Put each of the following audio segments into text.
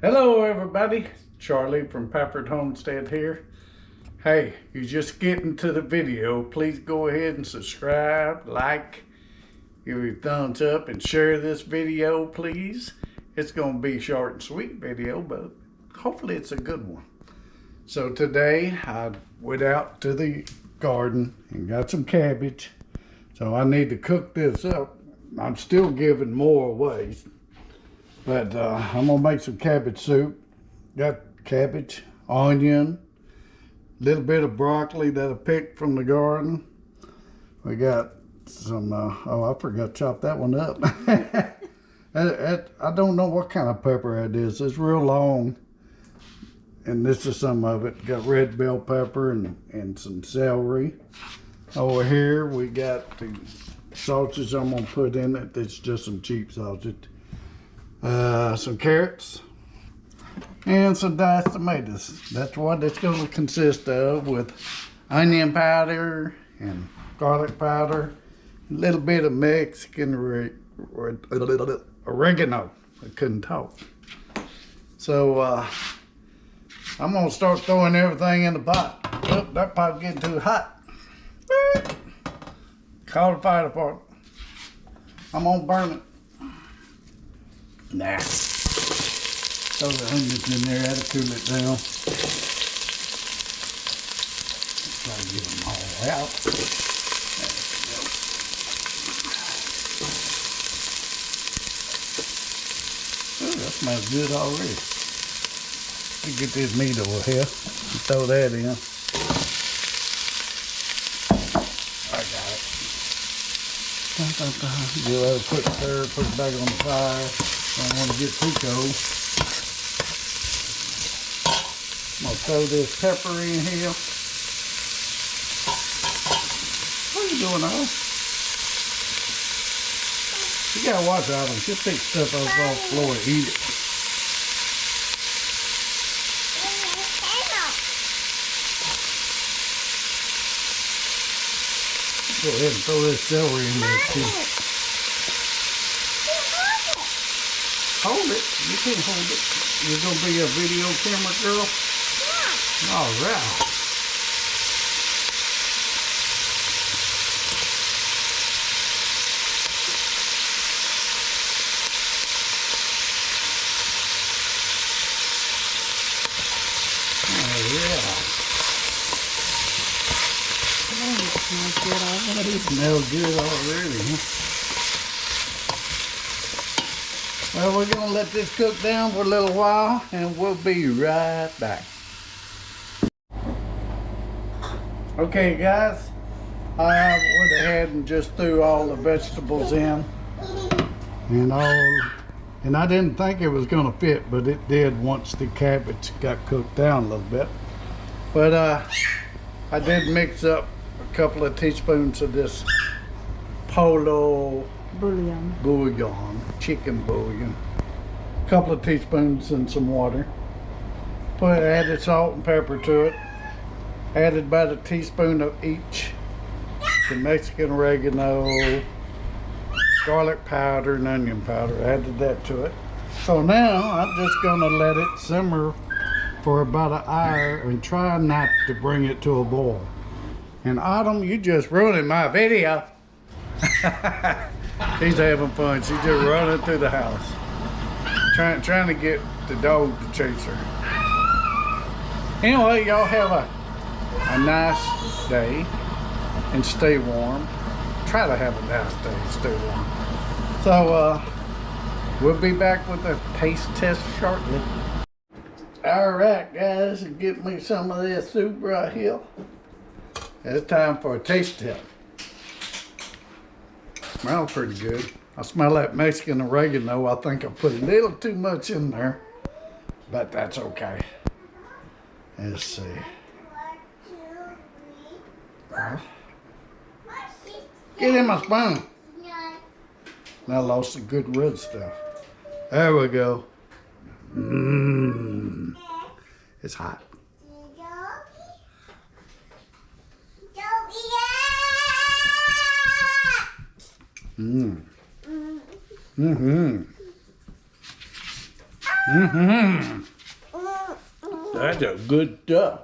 Hello everybody, Charlie from Pafford Homestead here. Hey, you're just getting to the video. Please go ahead and subscribe, like, give your thumbs up, and share this video, please. It's going to be a short and sweet video, but hopefully it's a good one. So today I went out to the garden and got some cabbage. So I need to cook this up. I'm still giving more away. But I'm gonna make some cabbage soup. Got cabbage, onion, a little bit of broccoli that I picked from the garden. We got some, oh, I forgot to chop that one up. I don't know what kind of pepper it is. It's real long. And this is some of it. Got red bell pepper and some celery. Over here we got the sausage I'm gonna put in it. It's just some cheap sausage. Some carrots and some diced tomatoes. That's what it's going to consist of, with onion powder and garlic powder, a little bit of Mexican oregano. I couldn't talk. So I'm going to start throwing everything in the pot. Oh, that pot's getting too hot. Call the fire department. I'm going to burn it. Nah. Throw the onions in there, that'll cool it down. Try to get them all out. There we go. Oh, that smells good already. Let me get this meat over here and throw that in. I got it. You let it put it back on the fire. I don't want to get too cold. I'm going to throw this pepper in here. What are you doing, Al? You gotta watch out. She'll pick stuff up off the floor and eat it. Go ahead and throw this celery in there too. Hold it. You can't hold it. You're going to be a video camera girl? Yeah. All right. Oh, yeah. Oh, it smells good already. It smells good already, huh? Well, we're going to let this cook down for a little while, and we'll be right back. Okay, guys, I went ahead and just threw all the vegetables in, and I didn't think it was going to fit, but it did once the cabbage got cooked down a little bit. But I did mix up a couple of teaspoons of this bouillon, chicken bouillon, a couple of teaspoons and some water. Added salt and pepper to it. Added about a teaspoon of each. Some Mexican oregano, garlic powder, and onion powder. Added that to it. So now I'm just going to let it simmer for about an hour and try not to bring it to a boil. And Autumn, you just ruining my video. He's having fun. She's just running through the house, trying to get the dog to chase her. Anyway, y'all have a nice day and stay warm. Try to have a nice day and stay warm. So we'll be back with a taste test shortly. All right, guys, get me some of this soup right here. It's time for a taste test. Smells pretty good. I smell that Mexican oregano. I think I put a little too much in there, but that's okay. Let's see. Get in my spoon. I lost the good red stuff. There we go. Mmm. It's hot. Mmm. Mm-hmm. Mm-hmm. That's a good stuff.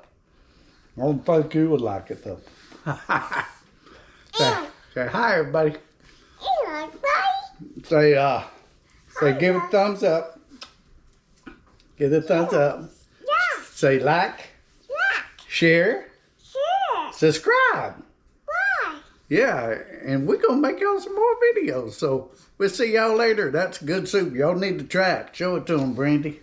I don't think you would like it though. Say hi, everybody. Say give it a thumbs up. Give it a thumbs up. Yeah. Say like. Share. Subscribe. Why? Yeah, and we're going to make y'all some more videos. So we'll see y'all later. That's good soup. Y'all need to try it. Show it to them, Brandy.